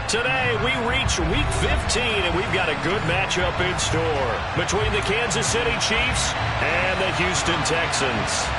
Today, we reach Week 15, and we've got a good matchup in store between the Kansas City Chiefs and the Houston Texans.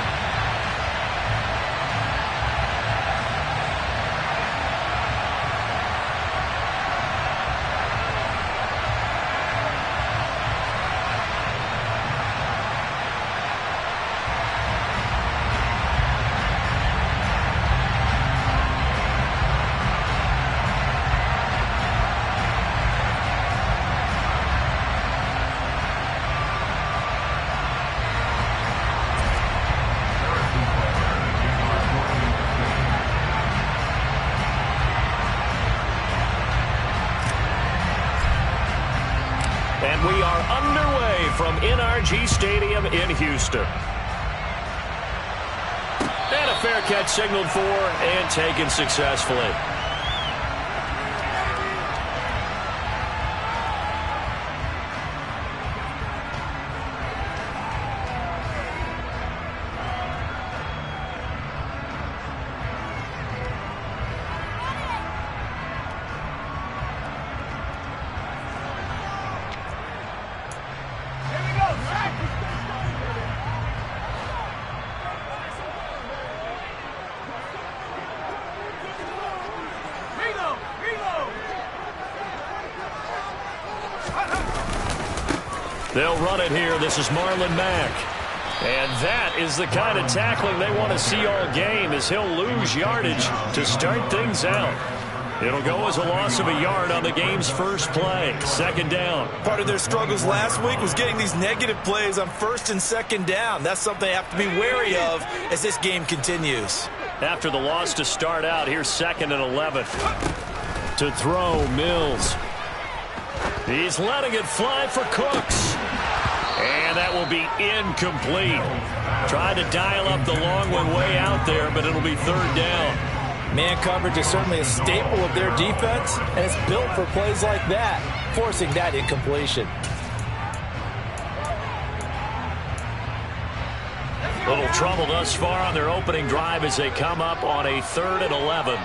And we are underway from NRG Stadium in Houston. And a fair catch signaled for and taken successfully. They'll run it here. This is Marlon Mack. And that is the kind of tackling they want to see all game, as he'll lose yardage to start things out. It'll go as a loss of a yard on the game's first play. Second down. Part of their struggles last week was getting these negative plays on first and second down. That's something they have to be wary of as this game continues. After the loss to start out, here's 2nd and 11. To throw, Mills. He's letting it fly for Cooks. And that will be incomplete. Tried to dial up the long one way out there, but it'll be 3rd down. Man coverage is certainly a staple of their defense, and it's built for plays like that, forcing that incompletion. Little trouble thus far on their opening drive as they come up on a 3rd and 11.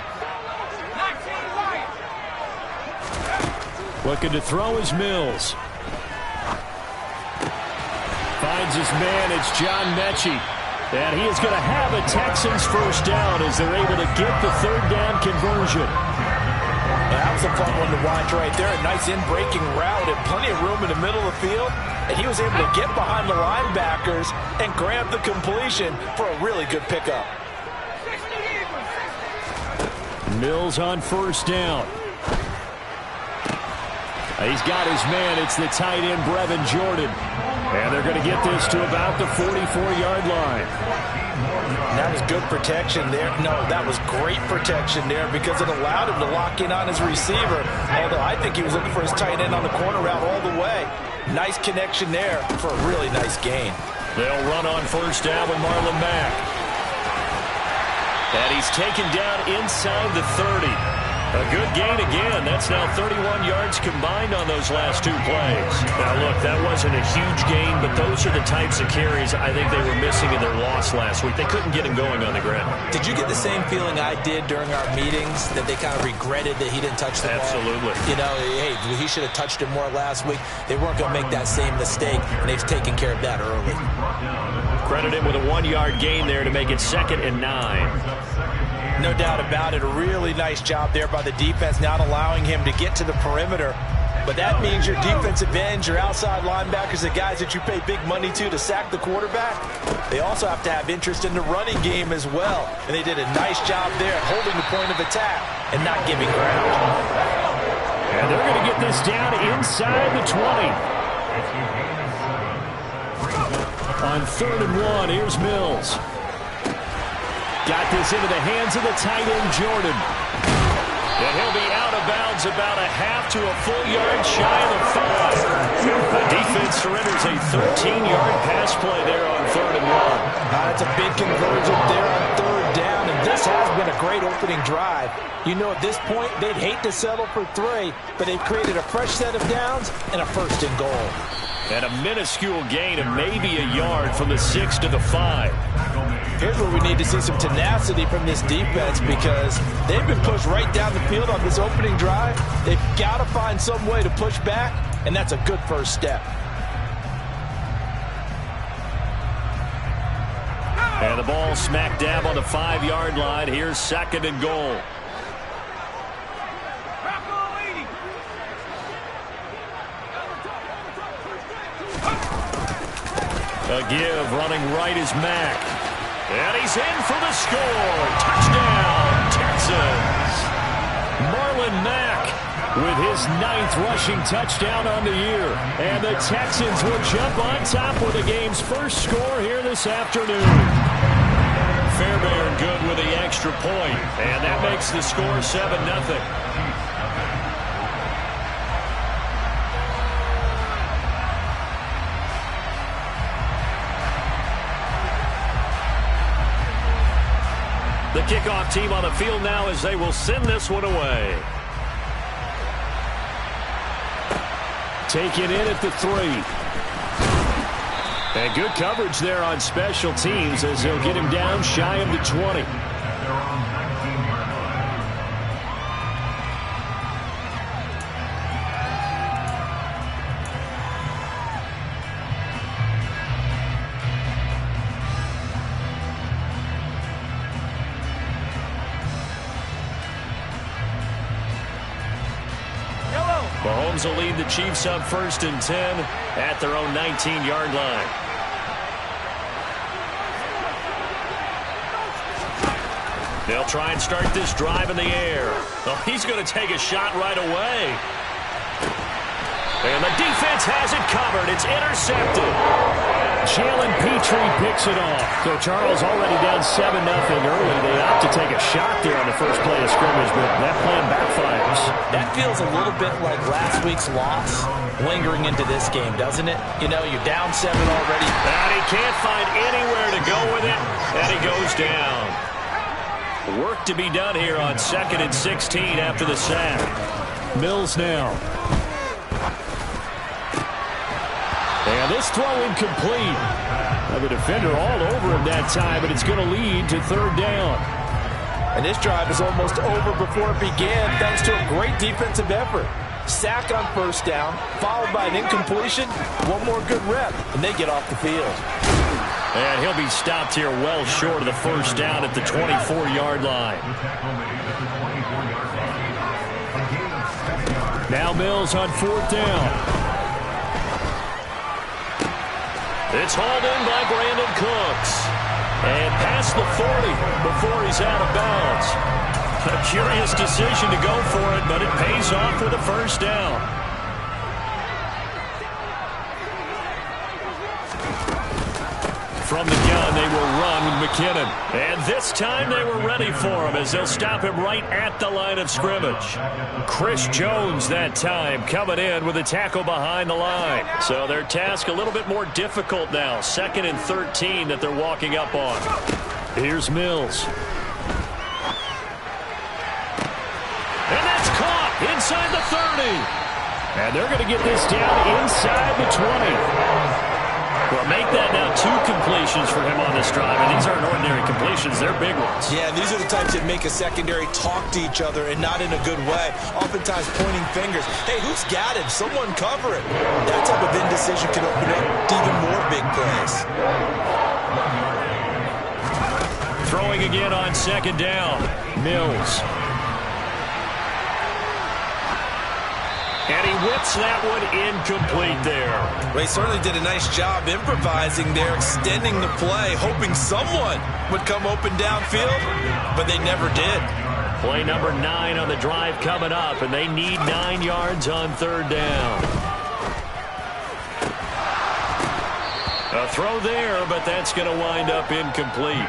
Looking to throw is Mills. Finds his man. It's John Mechie. And he is going to have a Texans first down as they're able to get the 3rd down conversion. That was a fun one to watch right there. A nice in-breaking route and plenty of room in the middle of the field. And he was able to get behind the linebackers and grab the completion for a really good pickup. Mills on first down. He's got his man. It's the tight end, Brevin Jordan. And they're going to get this to about the 44-yard line. That was good protection there. No, that was great protection there because it allowed him to lock in on his receiver. Although I think he was looking for his tight end on the corner route all the way. Nice connection there for a really nice gain. They'll run on first down with Marlon Mack. And he's taken down inside the 30. A good gain again. That's now 31 yards combined on those last 2 plays. Now, look, that wasn't a huge gain, but those are the types of carries I think they were missing in their loss last week. They couldn't get him going on the ground. Did you get the same feeling I did during our meetings, that they kind of regretted that he didn't touch the ball? Absolutely. You know, hey, he should have touched it more last week. They weren't going to make that same mistake, and they've taken care of that early. Credit him with a 1-yard gain there to make it 2nd and 9. No doubt about it. A really nice job there by the defense, not allowing him to get to the perimeter. But that means your defensive ends, your outside linebackers, the guys that you pay big money to sack the quarterback, they also have to have interest in the running game as well. And they did a nice job there holding the point of attack and not giving ground. And they're going to get this down inside the 20. On 3rd and 1, here's Mills. Got this into the hands of the tight end, Jordan. And he'll be out of bounds about a half to a full yard shy of the 5. The defense surrenders a 13-yard pass play there on 3rd and 1. That's a big conversion there on 3rd down, and this has been a great opening drive. You know, at this point, they'd hate to settle for 3, but they've created a fresh set of downs and a 1st and goal. And a minuscule gain of maybe a yard from the 6 to the 5. Here's where we need to see some tenacity from this defense because they've been pushed right down the field on this opening drive. They've got to find some way to push back, and that's a good first step. And the ball smack dab on the 5-yard line. Here's 2nd and goal. A give, running right is Mack. And he's in for the score. Touchdown, Texans. Marlon Mack with his 9th rushing touchdown on the year. And the Texans will jump on top with the game's first score here this afternoon. Fairbairn good with the extra point. And that makes the score 7-0. The kickoff team on the field now as they will send this one away. Taken in at the 3. And good coverage there on special teams as they'll get him down shy of the 20. Mahomes will lead the Chiefs up 1st and 10 at their own 19-yard line. They'll try and start this drive in the air. Oh, he's going to take a shot right away. And the defense has it covered. It's intercepted. Jalen Petrie picks it off. So Charles already down 7-0 early. They opt to take a shot there on the first play of scrimmage, but that plan backfires. That feels a little bit like last week's loss lingering into this game, doesn't it? You know, you're down 7 already. And he can't find anywhere to go with it, and he goes down. Work to be done here on 2nd and 16 after the sack. Mills now. And this throw incomplete. Now the defender all over him that time, but it's going to lead to 3rd down. And this drive is almost over before it began thanks to a great defensive effort. Sack on 1st down, followed by an incompletion. One more good rep, and they get off the field. And he'll be stopped here well short of the 1st down at the 24-yard line. Now Mills on 4th down. It's hauled in by Brandon Cooks. And past the 40 before he's out of bounds. A curious decision to go for it, but it pays off with a 1st down. From the gun, they will run with McKinnon. And this time they were ready for him as they'll stop him right at the line of scrimmage. Chris Jones that time coming in with a tackle behind the line. So their task a little bit more difficult now. 2nd and 13 that they're walking up on. Here's Mills. And that's caught inside the 30. And they're going to get this down inside the 20. Well, make that now 2 completions for him on this drive, and these aren't ordinary completions. They're big ones. Yeah, these are the types that make a secondary talk to each other and not in a good way, oftentimes pointing fingers. Hey, who's got him? Someone cover it. That type of indecision can open up to even more big plays. Throwing again on 2nd down. Mills. And he whips that one incomplete there. Well, he certainly did a nice job improvising there, extending the play, hoping someone would come open downfield, but they never did. Play number 9 on the drive coming up, and they need 9 yards on 3rd down. A throw there, but that's going to wind up incomplete.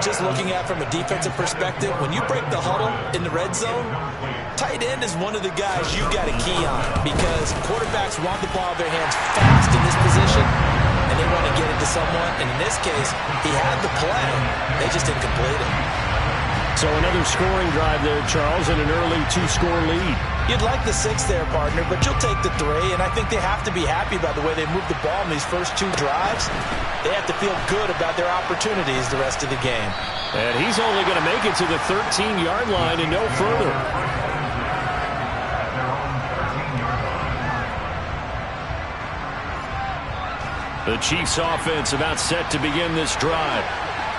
Just looking at it from a defensive perspective, when you break the huddle in the red zone, tight end is one of the guys you've got a key on because quarterbacks want the ball in their hands fast in this position, and they want to get it to someone. And in this case, he had the play. They just didn't complete it. So another scoring drive there, Charles, and an early 2-score lead. You'd like the 6 there, partner, but you'll take the 3, and I think they have to be happy about the way they moved the ball in these first 2 drives. They have to feel good about their opportunities the rest of the game. And he's only going to make it to the 13-yard line and no further. The Chiefs offense about set to begin this drive.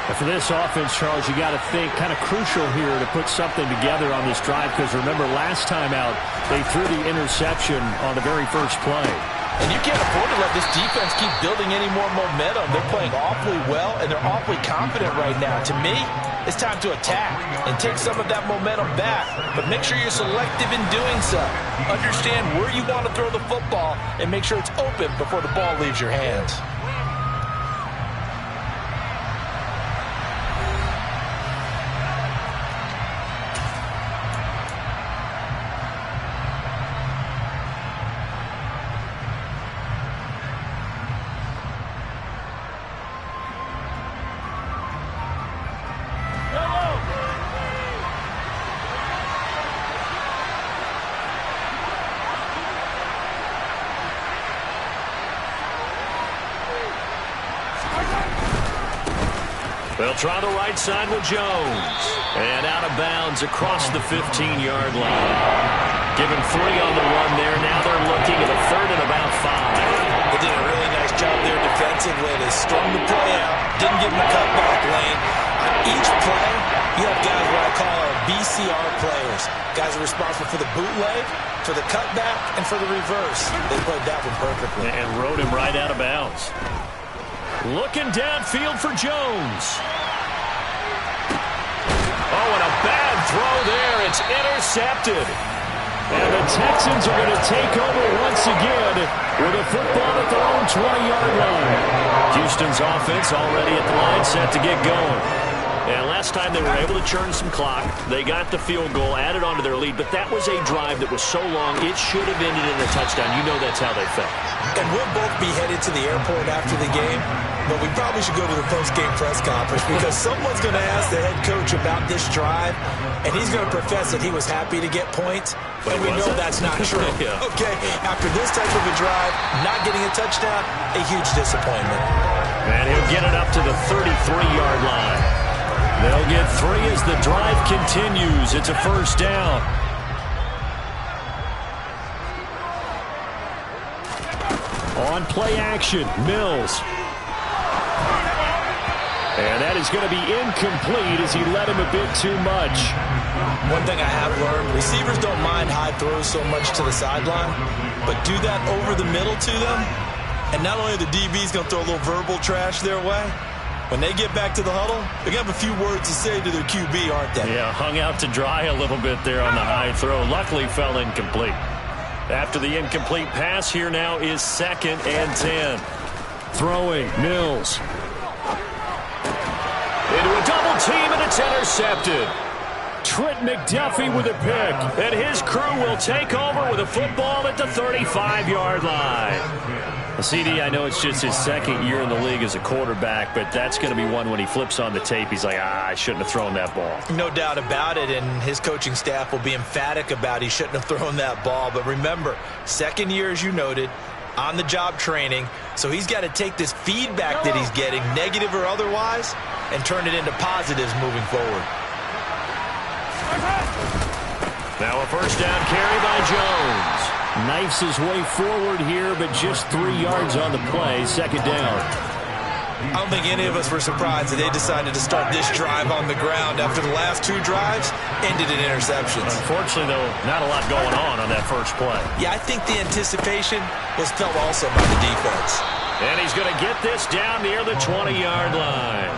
And for this offense, Charles, you got to think kind of crucial here to put something together on this drive, because remember last time out they threw the interception on the very first play. And you can't afford to let this defense keep building any more momentum. They're playing awfully well, and they're awfully confident right now. To me, it's time to attack and take some of that momentum back. But make sure you're selective in doing so. Understand where you want to throw the football and make sure it's open before the ball leaves your hands. They'll try the right side with Jones. And out of bounds across the 15-yard line. Given 3 on the run there. Now they're looking at a 3rd and about 5. They did a really nice job there defensively. They strung the play out. Didn't give them a cutback lane. On each play, you have guys what I call our BCR players. Guys are responsible for the bootleg, for the cutback, and for the reverse. They played that one perfectly. And rode him right out of bounds. Looking downfield for Jones. Oh, and a bad throw there. It's intercepted. And the Texans are going to take over once again with a football at their own 20-yard line. Houston's offense already at the line, set to get going. And last time they were able to churn some clock. They got the field goal, added on to their lead, but that was a drive that was so long it should have ended in a touchdown. You know that's how they felt. And we'll both be headed to the airport after the game, but we probably should go to the post-game press conference because someone's going to ask the head coach about this drive, and he's going to profess that he was happy to get points, but we know that's not true. Yeah. Okay, after this type of a drive, not getting a touchdown, a huge disappointment. And he'll get it up to the 33-yard line. They'll get 3 as the drive continues. It's a first down. On play action, Mills. And that is going to be incomplete as he led him a bit too much. One thing I have learned, receivers don't mind high throws so much to the sideline, but do that over the middle to them, and not only are the DBs going to throw a little verbal trash their way, when they get back to the huddle, they're going to have a few words to say to their QB, aren't they? Yeah, hung out to dry a little bit there on the high throw. Luckily fell incomplete. After the incomplete pass, here now is 2nd and 10. Throwing, Mills. Into a double team, and it's intercepted. Trent McDuffie with a pick, and his crew will take over with a football at the 35-yard line. CD, I know it's just his 2nd year in the league as a quarterback, but that's going to be one when he flips on the tape, he's like, I shouldn't have thrown that ball. No doubt about it, and his coaching staff will be emphatic about he shouldn't have thrown that ball. But remember, 2nd year, as you noted, on-the-job training, so he's got to take this feedback that he's getting, negative or otherwise, and turn it into positives moving forward. Now a first down carry by Jones. Knifes his way forward here, but just 3 yards on the play. 2nd down. I don't think any of us were surprised that they decided to start this drive on the ground after the last 2 drives ended in interceptions. Unfortunately, though, not a lot going on that first play. Yeah, I think the anticipation was felt also by the defense. And he's going to get this down near the 20-yard line.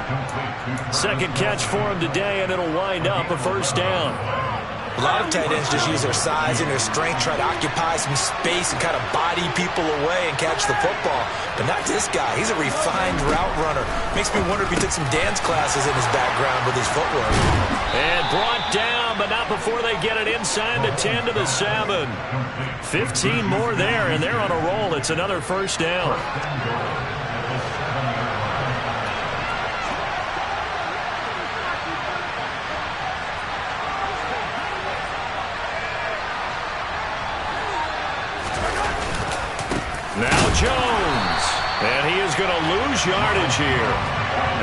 2nd catch for him today, and it'll wind up a first down. A lot of tight ends just use their size and their strength, try to occupy some space and kind of body people away and catch the football. But not this guy. He's a refined route runner. Makes me wonder if he took some dance classes in his background with his footwork. And brought down, but not before they get it inside the 10 to the 7. 15 more there, and they're on a roll. It's another first down. Now Jones. And he is going to lose yardage here.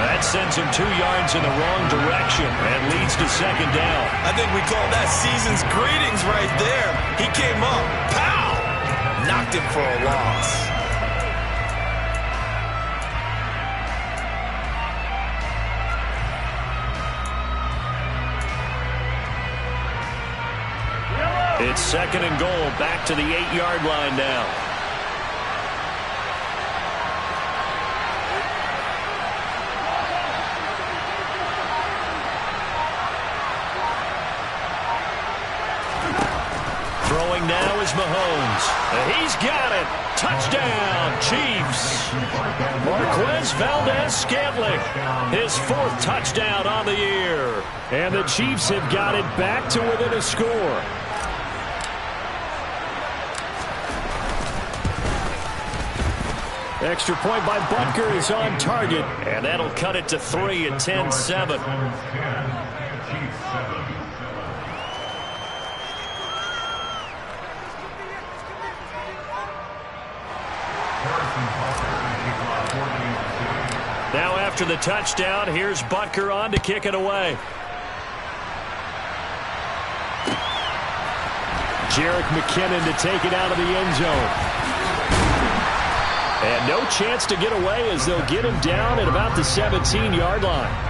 That sends him 2 yards in the wrong direction and leads to second down. I think we call that season's greetings right there. He came up, pow! Knocked him for a loss. It's second and goal, back to the 8-yard line now. Throwing now is Mahomes. He's got it. Touchdown, Chiefs. Marquez Valdez-Scantling, his 4th touchdown on the year. And the Chiefs have got it back to within a score. Extra point by Butker is on target, and that'll cut it to 3 at 10-7. Now after the touchdown, here's Butker on to kick it away. Jerick McKinnon to take it out of the end zone. And no chance to get away as they'll get him down at about the 17-yard line.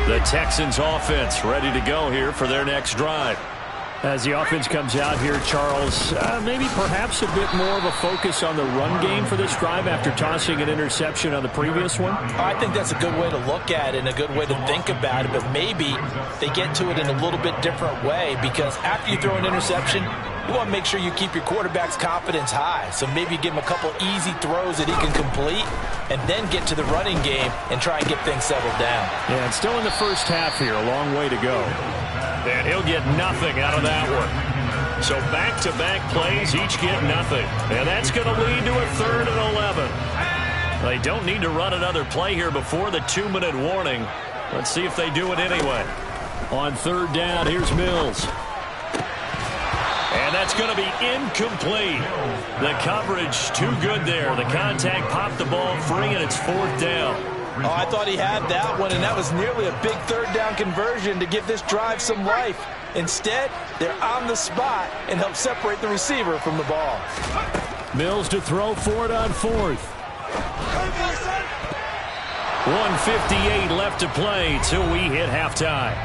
The Texans offense ready to go here for their next drive. As the offense comes out here, Charles, maybe perhaps a bit more of a focus on the run game for this drive after tossing an interception on the previous one? I think that's a good way to look at it and a good way to think about it, but maybe they get to it in a little bit different way, because after you throw an interception, you want to make sure you keep your quarterback's confidence high. So maybe give him a couple easy throws that he can complete and then get to the running game and try and get things settled down. Yeah, it's still in the first half here. A long way to go. And he'll get nothing out of that one. So back-to-back plays, each get nothing. And that's going to lead to a 3rd and 11. They don't need to run another play here before the 2-minute warning. Let's see if they do it anyway. On 3rd down, here's Mills. And that's going to be incomplete. The coverage too good there. The contact popped the ball free, and it's 4th down. Oh, I thought he had that one, and that was nearly a big 3rd down conversion to give this drive some life. Instead, they're on the spot and help separate the receiver from the ball. Mills to throw for it on 4th. 1:58 left to play till we hit halftime.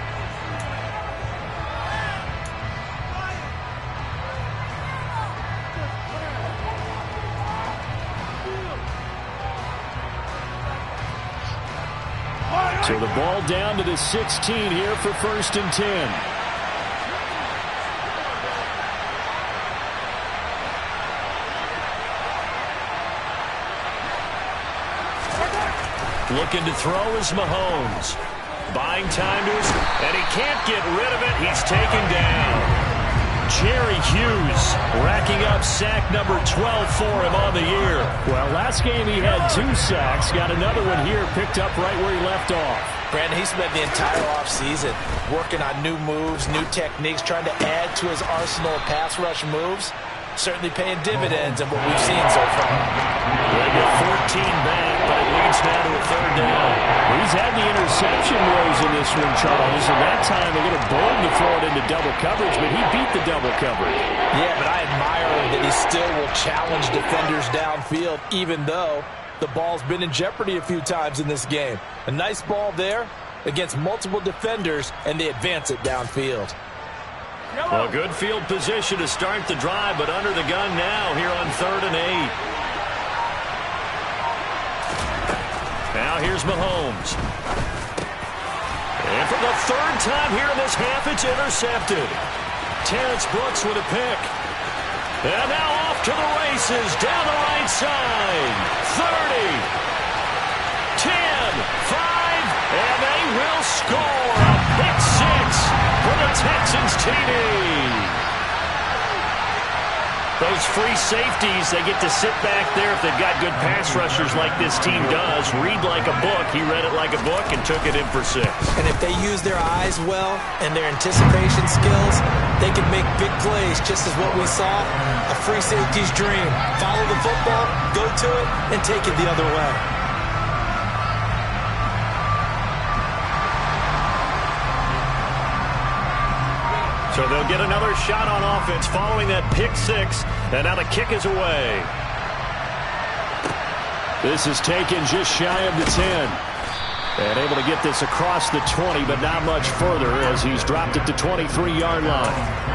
So the ball down to the 16 here for 1st and 10. Looking to throw is Mahomes. Buying time to his, and he can't get rid of it. He's taken down. Jerry Hughes racking up sack number 12 for him on the year. Well, last game he had 2 sacks. Got another one here, picked up right where he left off. Brandon, he spent the entire offseason working on new moves, new techniques, trying to add to his arsenal of pass rush moves. Certainly paying dividends in what we've seen so far. They get 14 back, but it leads now to a 3rd down. He's had the interception woes in this one, Charles, and that time a little bold to throw it into double coverage, but he beat the double coverage. Yeah, but I admire that he still will challenge defenders downfield, even though the ball's been in jeopardy a few times in this game. A nice ball there against multiple defenders, and they advance it downfield. Well, good field position to start the drive, but under the gun now here on 3rd and 8. Now here's Mahomes. And for the 3rd time here in this half, it's intercepted. Terrence Brooks with a pick. And now off to the races down the right side. 30, 10, 5, and they will score a pick 6. Texans TD. Those free safeties, they get to sit back there if they've got good pass rushers like this team does. Read like a book. He read it like a book and took it in for 6. And if they use their eyes well and their anticipation skills, they can make big plays, just as what we saw. A free safety's dream. Follow the football, go to it, and take it the other way. So they'll get another shot on offense following that pick 6. And now the kick is away. This is taken just shy of the 10. And able to get this across the 20, but not much further as he's dropped it to 23-yard line.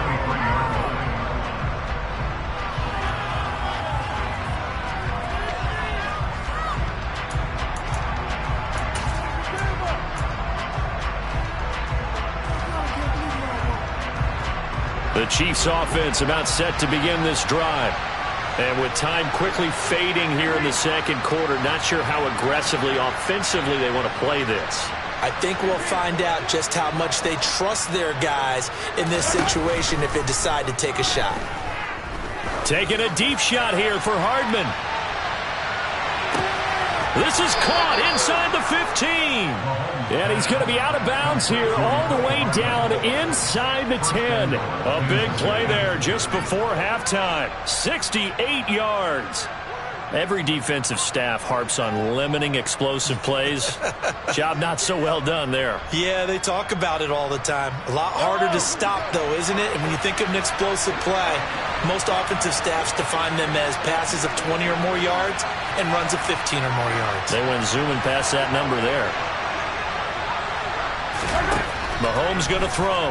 The Chiefs offense about set to begin this drive. And with time quickly fading here in the second quarter, not sure how aggressively, offensively they want to play this. I think we'll find out just how much they trust their guys in this situation if they decide to take a shot. Taking a deep shot here for Hardman. This is caught inside the 15. And he's going to be out of bounds here all the way down inside the 10. A big play there just before halftime. 68 yards. Every defensive staff harps on limiting explosive plays. Job not so well done there. Yeah, they talk about it all the time. A lot harder to stop, though, isn't it? And when you think of an explosive play, most offensive staffs define them as passes of 20 or more yards and runs of 15 or more yards. They went zooming past that number there. Mahomes going to throw.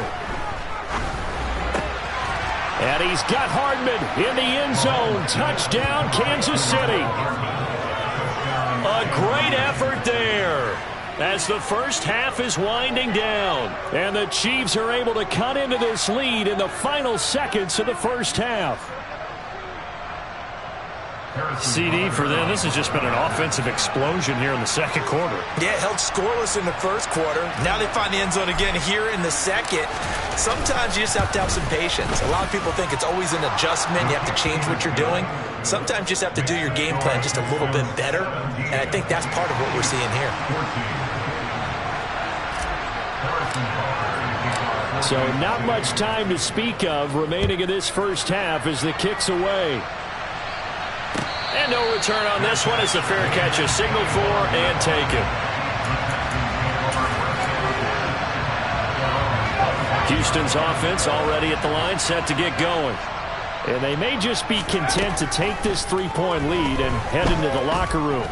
And he's got Hardman in the end zone. Touchdown, Kansas City. A great effort there as the first half is winding down. And the Chiefs are able to cut into this lead in the final seconds of the first half. CD for them. This has just been an offensive explosion here in the second quarter. Yeah, held scoreless in the first quarter. Now they find the end zone again here in the second. Sometimes you just have to have some patience. A lot of people think it's always an adjustment. You have to change what you're doing. Sometimes you just have to do your game plan just a little bit better. And I think that's part of what we're seeing here. So not much time to speak of remaining in this first half as the kick's away. And no return on this one as the fair catch is signaled for and taken. Houston's offense already at the line, set to get going. And they may just be content to take this 3-point lead and head into the locker room.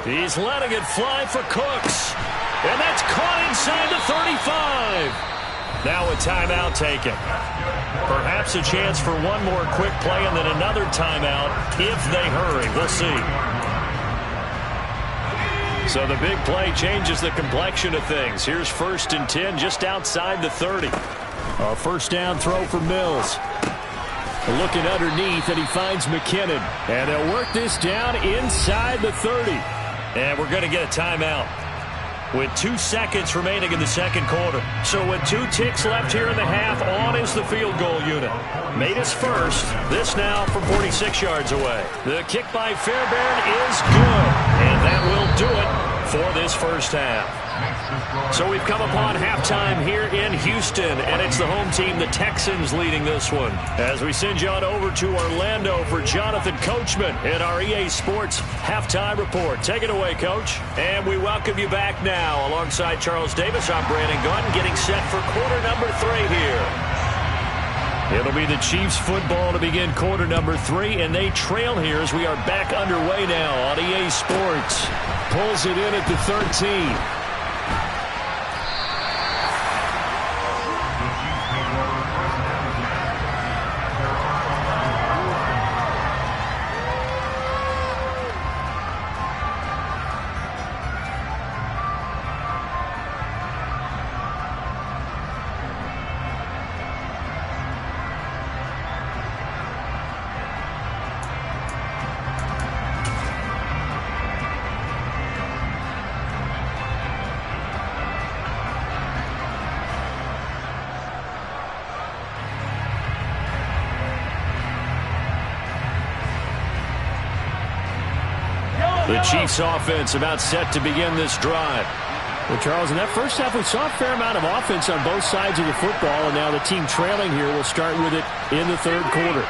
He's letting it fly for Cooks. And that's caught inside the 35. Now a timeout taken. Perhaps a chance for one more quick play and then another timeout if they hurry. We'll see. So the big play changes the complexion of things. Here's 1st and 10 just outside the 30. A first down throw for Mills. Looking underneath, and he finds McKinnon. And they'll work this down inside the 30. And we're going to get a timeout with 2 seconds remaining in the second quarter. So with 2 ticks left here in the half, on is the field goal unit. Made his first. This now from 46 yards away. The kick by Fairbairn is good. And that will do it for this first half. So we've come upon halftime here in Houston, and it's the home team, the Texans, leading this one. As we send you on over to Orlando for Jonathan Coachman in our EA Sports Halftime Report. Take it away, Coach. And we welcome you back now. Alongside Charles Davis, I'm Brandon Gunn, getting set for quarter number 3 here. It'll be the Chiefs football to begin quarter number 3, and they trail here as we are back underway now on EA Sports. Pulls it in at the 13. The Chiefs offense about set to begin this drive. Well, Charles, in that first half, we saw a fair amount of offense on both sides of the football, and now the team trailing here will start with it in the third quarter.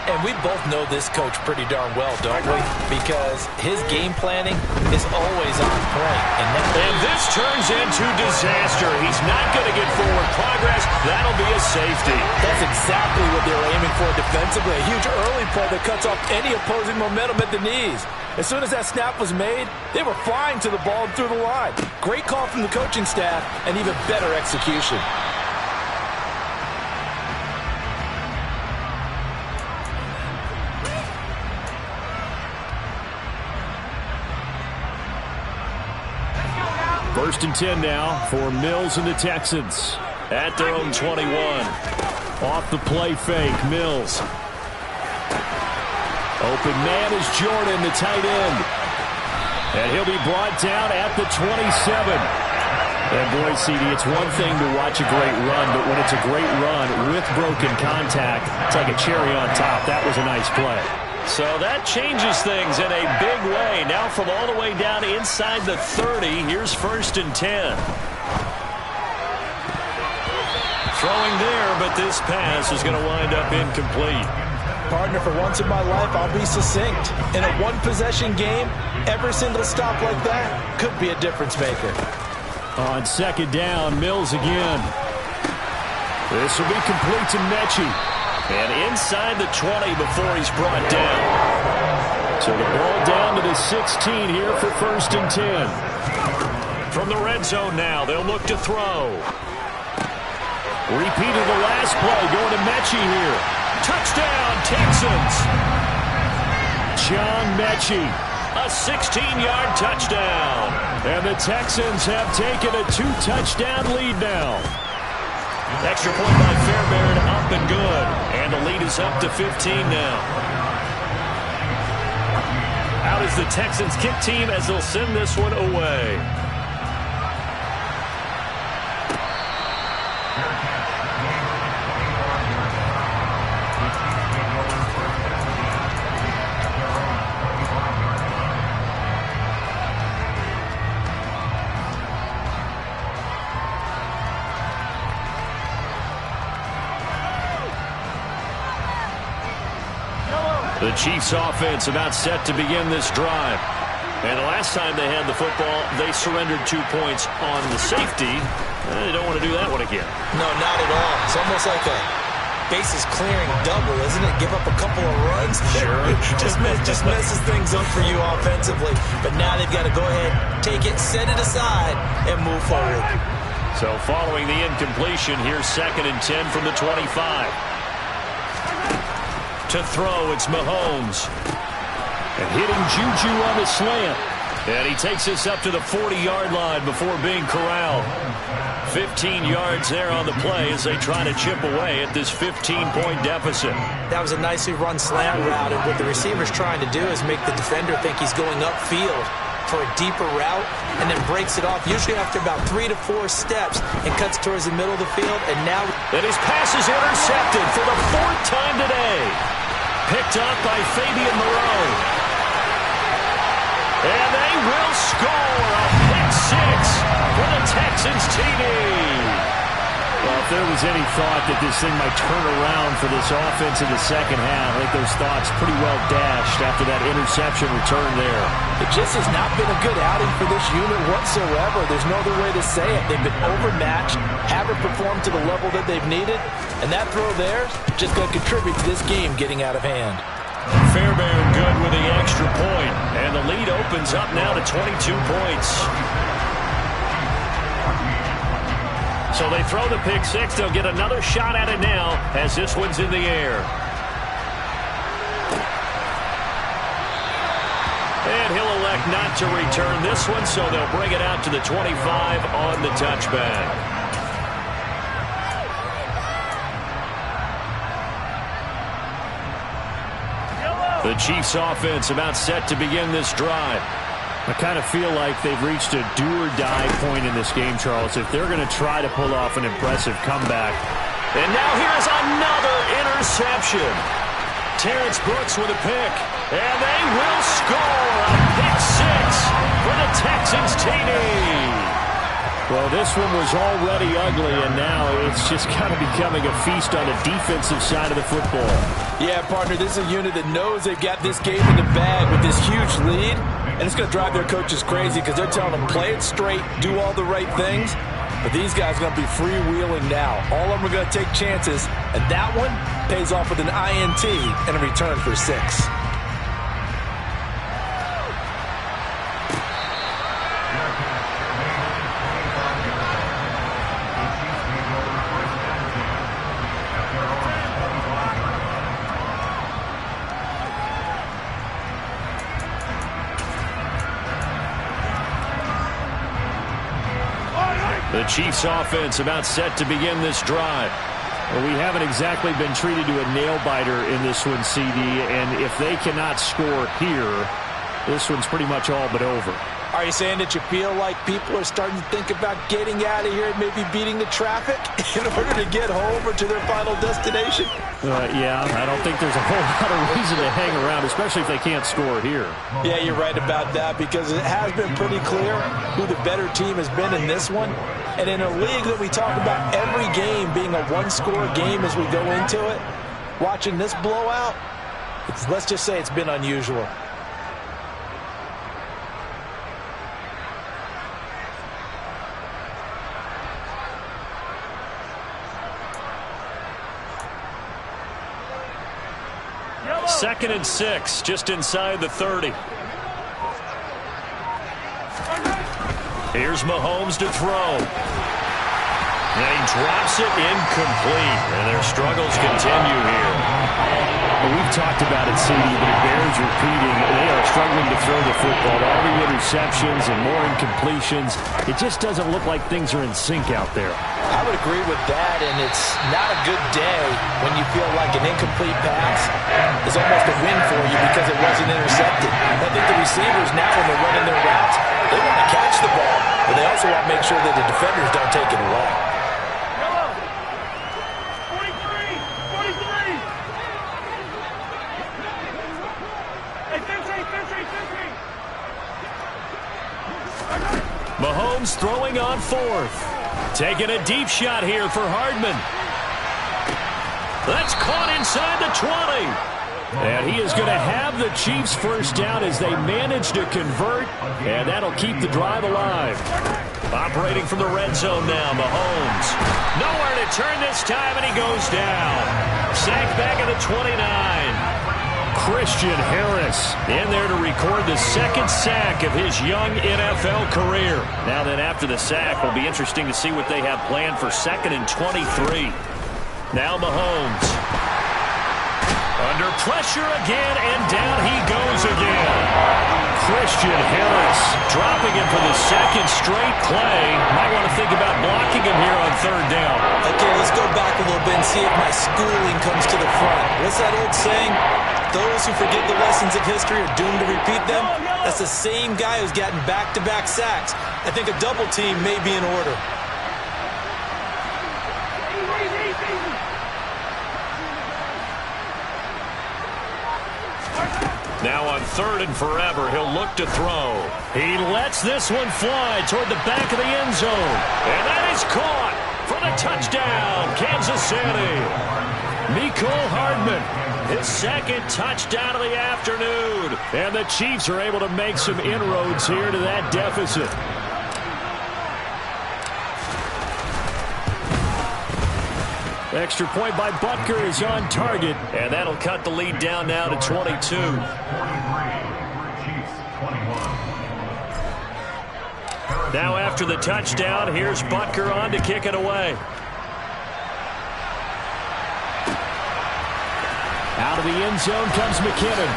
And we both know this coach pretty darn well, don't we? Because his game planning is always on point. And this turns into disaster. He's not going to get forward progress. That'll be a safety. That's exactly what they were aiming for defensively. A huge early play that cuts off any opposing momentum at the knees. As soon as that snap was made, they were flying to the ball and through the line. Great call from the coaching staff and even better execution. First and 10 now for Mills and the Texans at their own 21. Off the play fake, Mills. Open man is Jordan, the tight end. And he'll be brought down at the 27. And boy, CD, it's one thing to watch a great run, but when it's a great run with broken contact, it's like a cherry on top. That was a nice play. So that changes things in a big way. Now from all the way down inside the 30, here's first and 10. Throwing there, but this pass is going to wind up incomplete. Partner, for once in my life, I'll be succinct. In a one-possession game, every single stop like that could be a difference maker. On second down, Mills again. This will be complete to Mechie. And inside the 20 before he's brought down. So the ball down to the 16 here for first and 10. From the red zone now, they'll look to throw. Repeat of the last play, going to Mechie here. Touchdown, Texans. John Mechie, a 16-yard touchdown. And the Texans have taken a 2-touchdown lead now. Extra point by Fairbairn, up and good. And the lead is up to 15 now. Out is the Texans kick team as they'll send this one away. The Chiefs offense about set to begin this drive. And the last time they had the football, they surrendered 2 points on the safety. They don't want to do that one again. No, not at all. It's almost like a bases clearing double, isn't it? Give up a couple of runs. Sure. just messes things up for you offensively. But now they've got to go ahead, take it, set it aside, and move forward. So following the incompletion, here's second and 10 from the 25. To throw, it's Mahomes. And hitting Juju on the slant. And he takes this up to the 40-yard line before being corralled. 15 yards there on the play as they try to chip away at this 15-point deficit. That was a nicely run slant route, and what the receiver's trying to do is make the defender think he's going upfield for a deeper route, and then breaks it off, usually after about 3 to 4 steps, and cuts towards the middle of the field, and now... And his pass is intercepted for the 4th time today. Picked up by Fabian Moreau. And they will score a pick 6 for the Texans TD. Well, if there was any thought that this thing might turn around for this offense in the second half, I think those thoughts pretty well dashed after that interception return there. It just has not been a good outing for this unit whatsoever. There's no other way to say it. They've been overmatched, haven't performed to the level that they've needed, and that throw there just going to contribute to this game getting out of hand. Fairbairn good with the extra point, and the lead opens up now to 22 points. So they throw the pick 6. They'll get another shot at it now as this one's in the air. And he'll elect not to return this one, so they'll bring it out to the 25 on the touchback. The Chiefs offense about set to begin this drive. I kind of feel like they've reached a do-or-die point in this game, Charles, if they're going to try to pull off an impressive comeback. And now here's another interception. Terrence Brooks with a pick. And they will score a pick six for the Texans TD. Well, this one was already ugly, and now it's just kind of becoming a feast on the defensive side of the football. Yeah, partner, this is a unit that knows they've got this game in the bag with this huge lead, and it's going to drive their coaches crazy because they're telling them play it straight, do all the right things. But these guys are going to be freewheeling now. All of them are going to take chances, and that one pays off with an INT and a return for 6. The Chiefs offense about set to begin this drive. Well, we haven't exactly been treated to a nail-biter in this one, CD, and if they cannot score here, this one's pretty much all but over. Are you saying that you feel like people are starting to think about getting out of here and maybe beating the traffic in order to get home or to their final destination? Yeah, I don't think there's a whole lot of reason to hang around, especially if they can't score here. Yeah, you're right about that because it has been pretty clear who the better team has been in this one. And in a league that we talk about every game being a one-score game as we go into it, watching this blowout, let's just say it's been unusual. Second and 6, just inside the 30. Here's Mahomes to throw. And he drops it incomplete. And their struggles continue here. Well, we've talked about it, CD, but it bears repeating. They are struggling to throw the football. All the interceptions and more incompletions. It just doesn't look like things are in sync out there. I would agree with that, and it's not a good day when you feel like an incomplete pass is almost a win for you because it wasn't intercepted. I think the receivers now, when they're running their routes, they want to catch the ball, but they also want to make sure that the defenders don't take it away. Mahomes throwing on 4th. Taking a deep shot here for Hardman. That's caught inside the 20. And he is going to have the Chiefs first down as they manage to convert. And that'll keep the drive alive. Operating from the red zone now, Mahomes. Nowhere to turn this time, and he goes down. Sacked back at the 29. Christian Harris in there to record the second sack of his young NFL career. Now then, after the sack, will be interesting to see what they have planned for 2nd and 23. Now Mahomes. Under pressure again, and down he goes again. Christian Harris dropping him for the second straight play. Might want to think about blocking him here on 3rd down. Okay, let's go back a little bit and see if my schooling comes to the front. What's that old saying? Those who forget the lessons of history are doomed to repeat them. That's the same guy who's gotten back-to-back sacks. I think a double team may be in order. Now on 3rd and forever, he'll look to throw. He lets this one fly toward the back of the end zone. And that is caught for the touchdown, Kansas City. Mecole Hardman, his second touchdown of the afternoon. And the Chiefs are able to make some inroads here to that deficit. Extra point by Butker is on target. And that'll cut the lead down now to 22. Now after the touchdown, here's Butker on to kick it away. Out of the end zone comes McKinnon.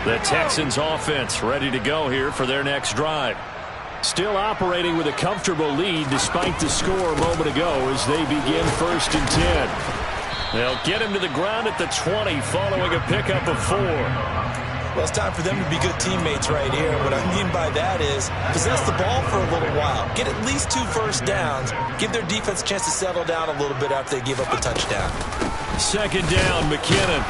The Texans offense ready to go here for their next drive. Still operating with a comfortable lead despite the score a moment ago as they begin 1st and 10. They'll get him to the ground at the 20 following a pickup of 4. Well, it's time for them to be good teammates right here. What I mean by that is possess the ball for a little while. Get at least 2 first downs. Give their defense a chance to settle down a little bit after they give up a touchdown. 2nd down, McKinnon.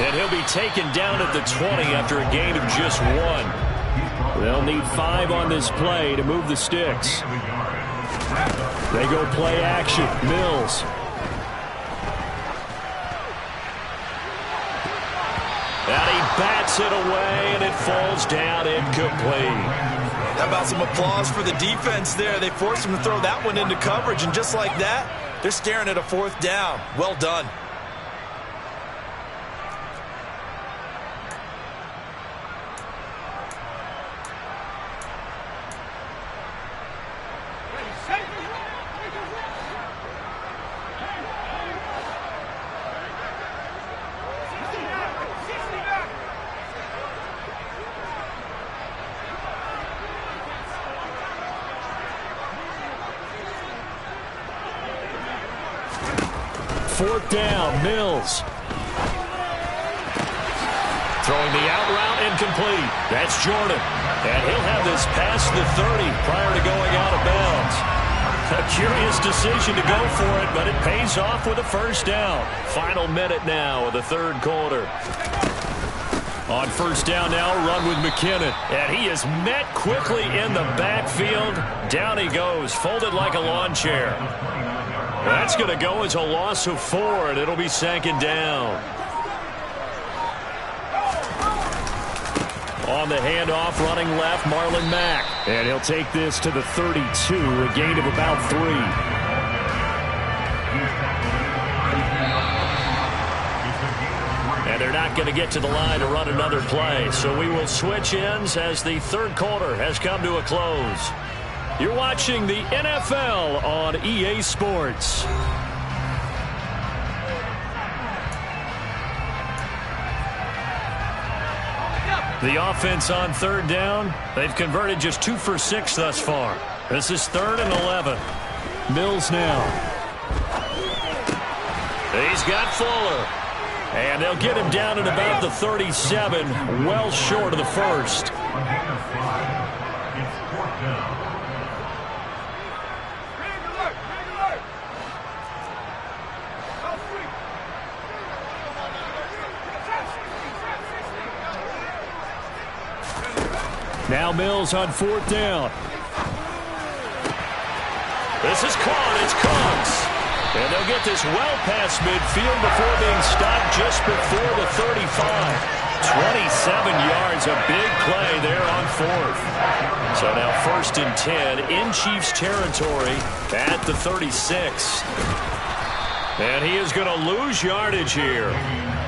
And he'll be taken down at the 20 after a gain of just 1. They'll need 5 on this play to move the sticks. They go play action. Mills. And he bats it away, and it falls down incomplete. How about some applause for the defense there? They forced him to throw that one into coverage, and just like that, they're staring at a 4th down. Well done. Fourth down, Mills. Throwing the out route, incomplete. That's Jordan. And he'll have this past the 30 prior to going out of bounds. A curious decision to go for it, but it pays off with a 1st down. Final minute now of the 3rd quarter. On 1st down now, run with McKinnon. And he is met quickly in the backfield. Down he goes, folded like a lawn chair. That's going to go as a loss of 4, and it'll be 2nd down. On the handoff, running left, Marlon Mack. And he'll take this to the 32, a gain of about 3. And they're not going to get to the line to run another play. So we will switch ends as the 3rd quarter has come to a close. You're watching the NFL on EA Sports. The offense on 3rd down, they've converted just 2 for 6 thus far. This is 3rd and 11. Mills now. He's got Fuller. And they'll get him down at about the 37, well short of the 1st. Now Mills on 4th down. This is caught. It's Cox. And they'll get this well past midfield before being stopped just before the 35. 27 yards, a big play there on 4th. So now 1st and 10 in Chiefs territory at the 36. And he is going to lose yardage here.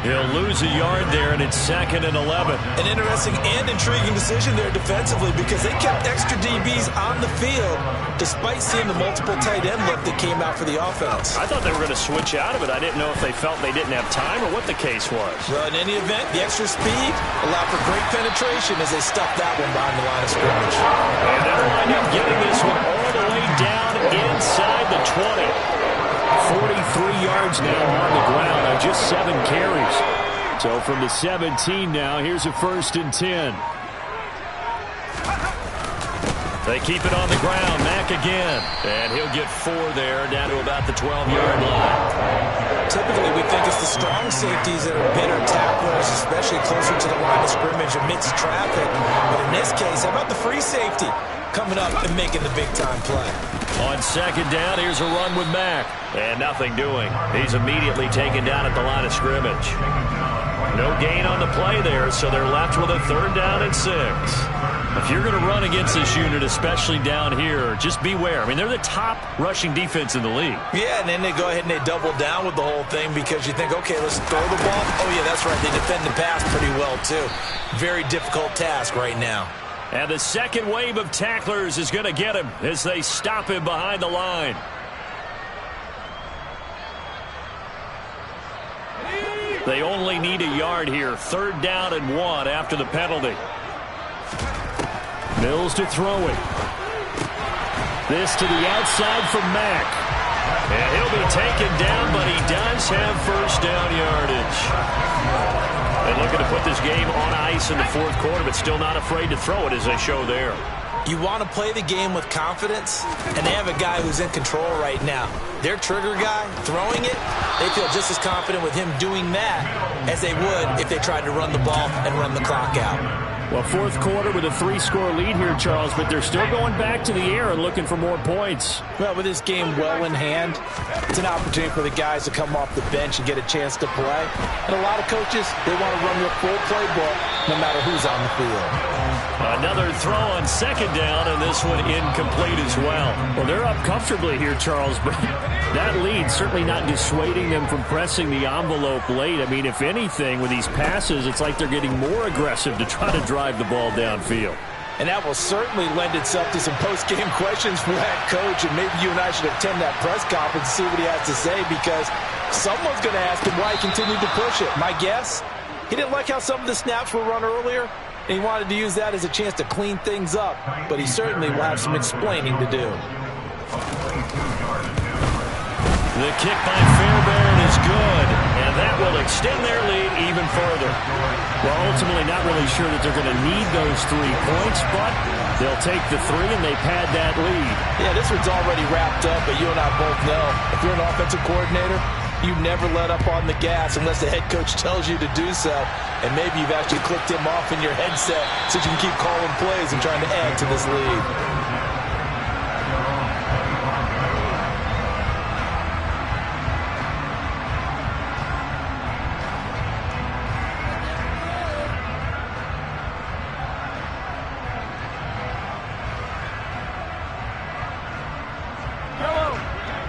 He'll lose a yard there, and it's 2nd and 11. An interesting and intriguing decision there defensively because they kept extra DBs on the field despite seeing the multiple tight end look that came out for the offense. I thought they were going to switch out of it. I didn't know if they felt they didn't have time or what the case was. Well, in any event, the extra speed allowed for great penetration as they stuffed that one behind the line of scrimmage. And they'll wind up getting this one all the way down inside the 20. 43 yards now on the ground on just 7 carries. So from the 17 now, here's a 1st and 10. They keep it on the ground. Mack again. And he'll get 4 there down to about the 12-yard line. Typically, we think it's the strong safeties that are better tacklers, especially closer to the line of scrimmage amidst traffic. But in this case, how about the free safety coming up and making the big-time play? On 2nd down, here's a run with Mack. And nothing doing. He's immediately taken down at the line of scrimmage. No gain on the play there, so they're left with a 3rd down and 6. If you're going to run against this unit, especially down here, just beware. I mean, they're the top rushing defense in the league. Yeah, and then they go ahead and they double down with the whole thing because you think, okay, let's throw the ball. Oh, yeah, that's right. They defend the pass pretty well, too. Very difficult task right now. And the second wave of tacklers is going to get him as they stop him behind the line. They only need a yard here. 3rd down and 1 after the penalty. Mills to throw it. This to the outside from Mack. And he'll be taken down, but he does have first down yardage. And looking to put this game on ice in the fourth quarter, but still not afraid to throw it as they show there. You want to play the game with confidence, and they have a guy who's in control right now. Their trigger guy, throwing it, they feel just as confident with him doing that as they would if they tried to run the ball and run the clock out. Well, fourth quarter with a 3-score lead here, Charles, but they're still going back to the air and looking for more points. Well, with this game well in hand, it's an opportunity for the guys to come off the bench and get a chance to play. And a lot of coaches, they want to run their full playbook no matter who's on the field. Another throw on second down, and this one incomplete as well. Well, they're up comfortably here, Charles, but that lead certainly not dissuading them from pressing the envelope late. I mean, if anything, with these passes, it's like they're getting more aggressive to try to drive the ball downfield. And that will certainly lend itself to some post-game questions for that coach, and maybe you and I should attend that press conference and see what he has to say, because someone's going to ask him why he continued to push it. My guess, he didn't like how some of the snaps were run earlier, and he wanted to use that as a chance to clean things up, but he certainly will have some explaining to do. The kick by Fairbairn is good, and that will extend their lead even further. Well, ultimately not really sure that they're going to need those 3 points, but they'll take the 3 and they pad that lead. Yeah, this one's already wrapped up, but you and I both know if you're an offensive coordinator, you never let up on the gas unless the head coach tells you to do so. And maybe you've actually clicked him off in your headset so you can keep calling plays and trying to add to this lead.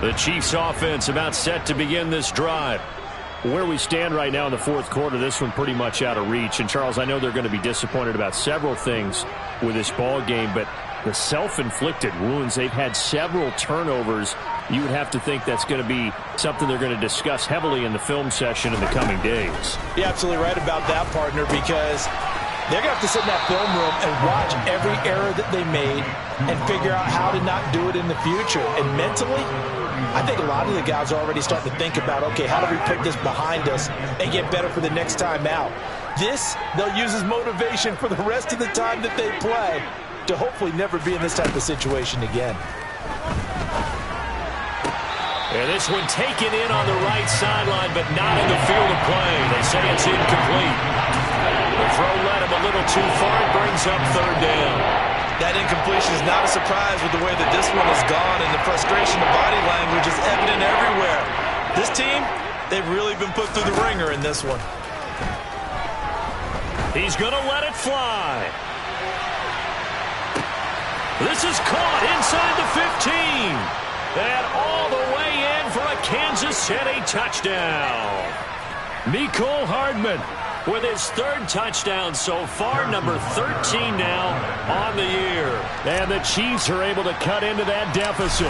The Chiefs offense about set to begin this drive. Where we stand right now in the fourth quarter, this one pretty much out of reach. And, Charles, I know they're going to be disappointed about several things with this ball game, but the self-inflicted wounds, they've had several turnovers. You would have to think that's going to be something they're going to discuss heavily in the film session in the coming days. You're absolutely right about that, partner, because they're going to have to sit in that film room and watch every error that they made and figure out how to not do it in the future. And mentally, I think a lot of the guys are already starting to think about, okay, how do we put this behind us and get better for the next time out? This, they'll use as motivation for the rest of the time that they play to hopefully never be in this type of situation again. And this one taken in on the right sideline, but not in the field of play. They say it's incomplete. The throw led him a little too far. It brings up third down. That incompletion is not a surprise with the way that this one has gone, and the frustration, the body language is evident everywhere. This team, they've really been put through the ringer in this one. He's going to let it fly. This is caught inside the 15. And all the way in for a Kansas City touchdown. Mecole Hardman with his third touchdown so far, number 13 now on the year. And the Chiefs are able to cut into that deficit.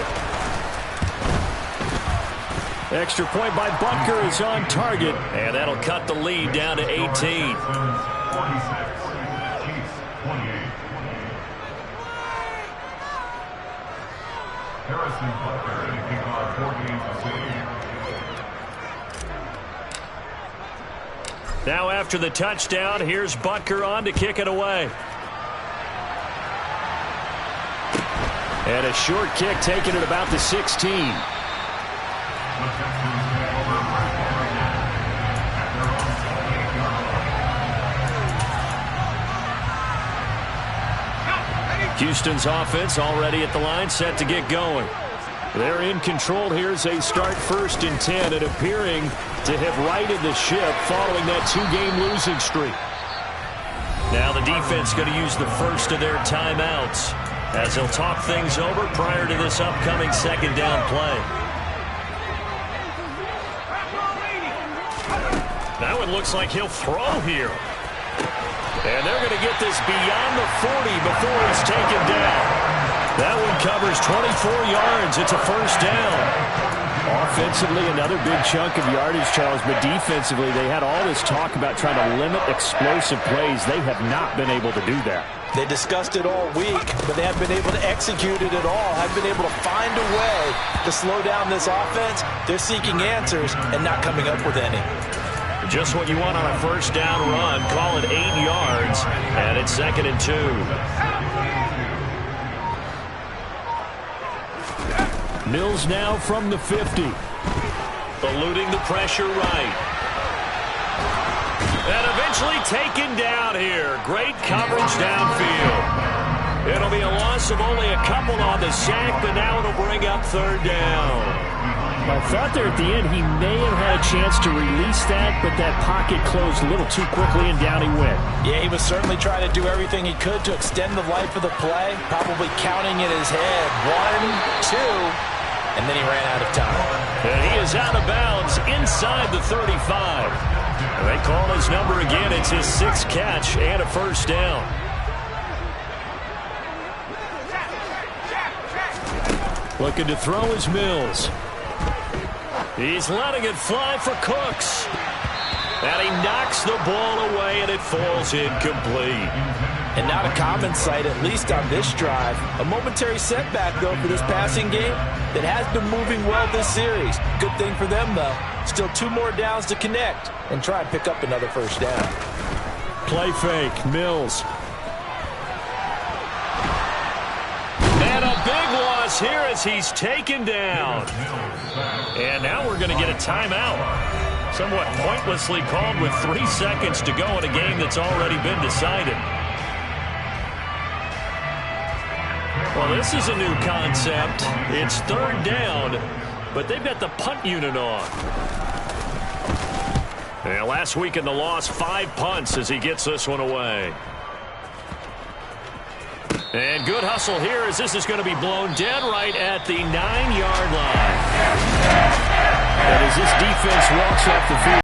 Extra point by Butker is on target, and that'll cut the lead down to 18. Now after the touchdown, here's Butker on to kick it away. And a short kick taken at about the 16. Houston's offense already at the line, set to get going. They're in control here as they start 1st and 10 and appearing to have righted the ship following that 2-game losing streak. Now the defense going to use the first of their timeouts as they'll talk things over prior to this upcoming second down play. That one looks like he'll throw here. And they're going to get this beyond the 40 before he's taken down. That one covers 24 yards. It's a first down. Offensively, another big chunk of yardage, Charles, but defensively, they had all this talk about trying to limit explosive plays. They have not been able to do that. They discussed it all week, but they haven't been able to execute it at all. Haven't been able to find a way to slow down this offense. They're seeking answers and not coming up with any. Just what you want on a first down run. Call it 8 yards, and it's 2nd and 2. Mills now from the 50. Eluding the pressure right. And eventually taken down here. Great coverage downfield. It'll be a loss of only a couple on the sack, but now it'll bring up 3rd down. I thought there at the end he may have had a chance to release that, but that pocket closed a little too quickly, and down he went. Yeah, he was certainly trying to do everything he could to extend the life of the play, probably counting in his head 1, 2, and then he ran out of time. And he is out of bounds inside the 35. And they call his number again. It's his 6th catch and a first down. Looking to throw is Mills. He's letting it fly for Cooks. And he knocks the ball away, and it falls incomplete. And not a common sight, at least on this drive. A momentary setback, though, for this passing game that has been moving well this series. Good thing for them, though. Still 2 more downs to connect and try and pick up another first down. Play fake, Mills. And a big loss here as he's taken down. And now we're going to get a timeout. Somewhat pointlessly called with 3 seconds to go in a game that's already been decided. Well, this is a new concept. It's 3rd down, but they've got the punt unit on. And last week in the loss, 5 punts as he gets this one away. And good hustle here as this is going to be blown dead right at the 9-yard line. And as this defense walks off the field,